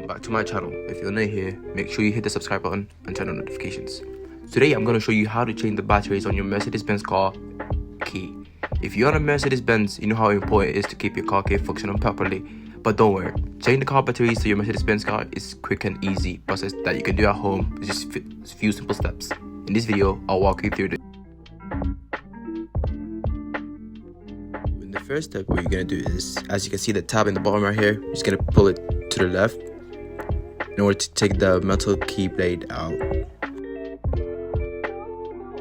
welcome back to my channel. If you're new here, make sure you hit the subscribe button and turn on notifications. Today I'm going to show you how to change the batteries on your Mercedes-Benz car key. If you're on a Mercedes-Benz, you know how important it is to keep your car key functioning properly. But don't worry, changing the car batteries to your Mercedes-Benz car is quick and easy process that you can do at home with just a few simple steps. In this video, I'll walk you through this. The first step, what you're going to do is, as you can see the tab in the bottom right here, you're just going to pull it to the left in order to take the metal key blade out.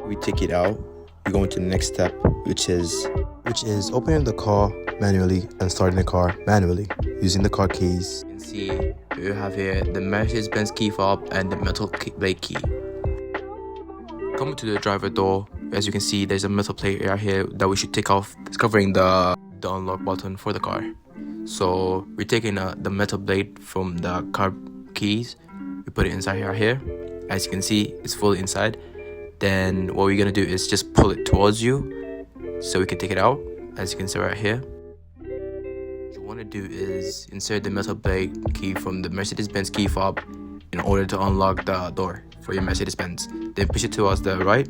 We take it out, we go into the next step, which is opening the car manually and starting the car manually using the car keys. You can see we have here the Mercedes-Benz key fob and the metal blade key. Coming to the driver door, as you can see there's a metal plate right here that we should take off. It's covering the unlock button for the car. So we're taking the metal blade from the car keys, we put it inside right here. As you can see, it's fully inside. Then what we're gonna do is just pull it towards you so we can take it out. As you can see right here, what you want to do is insert the metal blade key from the Mercedes-Benz key fob in order to unlock the door for your Mercedes-Benz. Then push it towards the right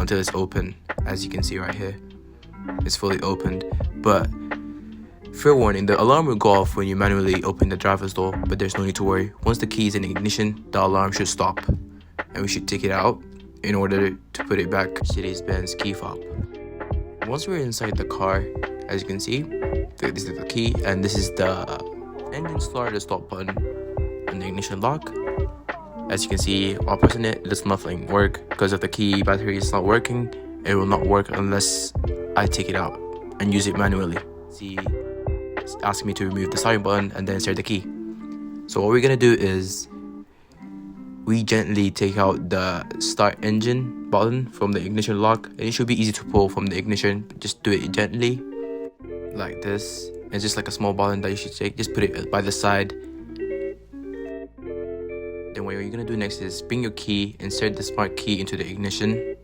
until it's open. As you can see right here, it's fully opened. But fair warning, the alarm will go off when you manually open the driver's door, but there's no need to worry. Once the key is in ignition, the alarm should stop, and we should take it out in order to put it back Mercedes-Benz key fob. Once we're inside the car, as you can see, this is the key, and this is the engine starter stop button and the ignition lock. As you can see, while pressing it, does nothing work because if the key battery is not working, it will not work unless I take it out and use it manually. See, it's asking me to remove the starting button and then insert the key. So what we're gonna do is we gently take out the start engine button from the ignition lock, and it should be easy to pull from the ignition. Just do it gently like this. It's just like a small button that you should take. Just put it by the side. Then what you're gonna do next is bring your key, insert the smart key into the ignition.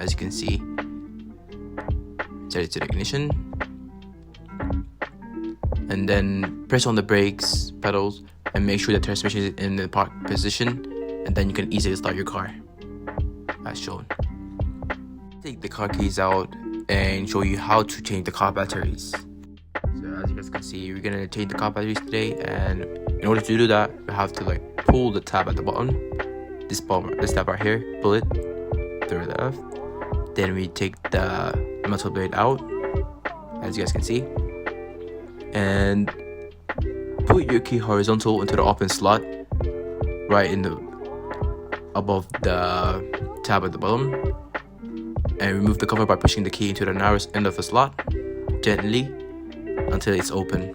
As you can see, insert it to the ignition, and then press on the brakes pedals and make sure the transmission is in the park position, and then you can easily start your car as shown. Take the car keys out and show you how to change the car batteries. So as you guys can see, we're gonna change the car batteries today, and in order to do that, we have to pull the tab at the bottom, this tab right here, pull it to the left. Then we take the metal blade out, as you guys can see, and put your key horizontal into the open slot right in the above the tab at the bottom, and remove the cover by pushing the key into the narrowest end of the slot gently until it's open.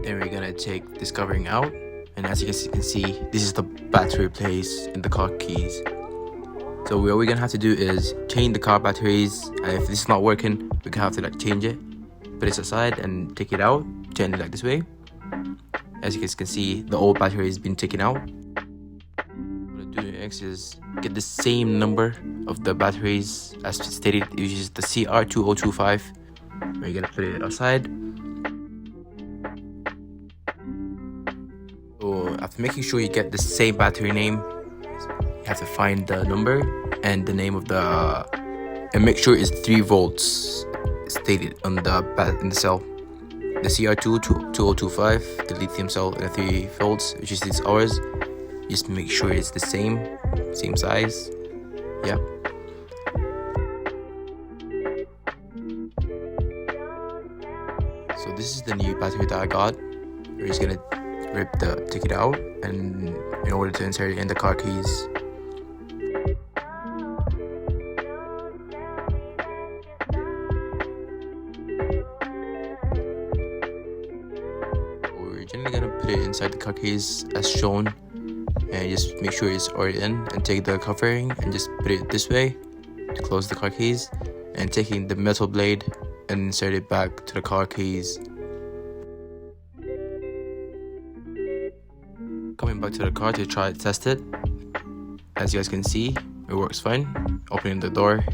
Then we're gonna take this covering out, and as you guys can see, this is the battery place in the car keys. So what we're gonna have to do is change the car batteries, and if this is not working, we're gonna have to change it. Put it aside and take it out gently like this way. As you guys can see, the old battery has been taken out. What I'm gonna do next is get the same number of the batteries as stated, which is the CR2025. We're gonna put it aside. So after making sure you get the same battery name, you have to find the number and the name of the, and make sure it's 3 volts stated on in the cell. The CR2025, the lithium cell, and the 3 volts, which is ours. Just make sure it's the same size. Yep. So this is the new battery that I got. We're just gonna take it out, and in order to insert it in the car keys. We're generally gonna put it inside the car keys as shown, and just make sure it's already in, and take the covering and just put it this way to close the car keys, and taking the metal blade and insert it back to the car keys. Coming back to the car to test it. As you guys can see, it works fine. Opening the door,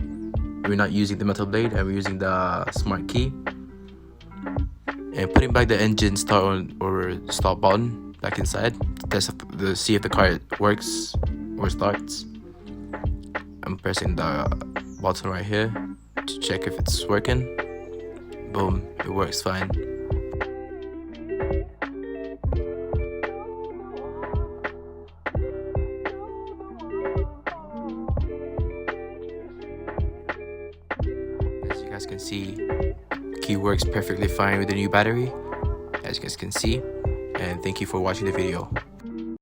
We're not using the metal blade and we're using the smart key. And putting back the engine start or stop button back inside to see if the car works or starts. I'm pressing the button right here to check if it's working. Boom, it works fine. As you guys can see, the key works perfectly fine with the new battery, as you guys can see. And thank you for watching the video.